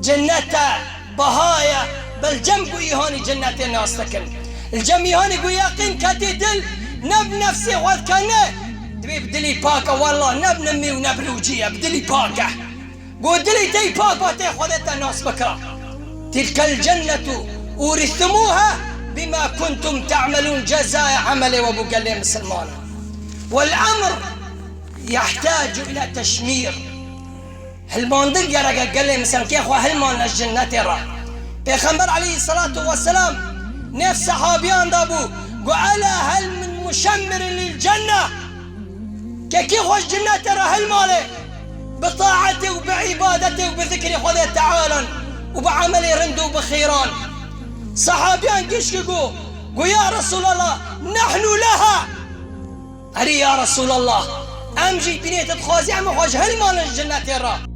جنة بهايا بالجنب ويهاني جنة الناس تكن الجم يهاني ويقين كتدل نب نفسي وذكرنا تبي بدلي باكا والله نب نمي ونب لوجيه بدلي باكا قول دلي تي باكا تاخذت الناس بكره تلك الجنة أورثتموها بما كنتم تعملون جزاء عملي وابو قال مسلمان. والأمر يحتاج إلى تشمير هلمان دقيقة قال لي مثلا كيخوا هلمان الجنة ترى بيخمر عليه الصلاة والسلام نفس صحابيان دابو قال هل من مشمر للجنة كيخوا الجنة ترى هلمالي بطاعته وبعبادته وبذكر خذ تعالى وبعمل رندو بخيران. صحابيان قشقوا يا رسول الله نحن لها أري يا رسول الله أمجي بنيت تخوزي عم خوش هل مال الجنة ترى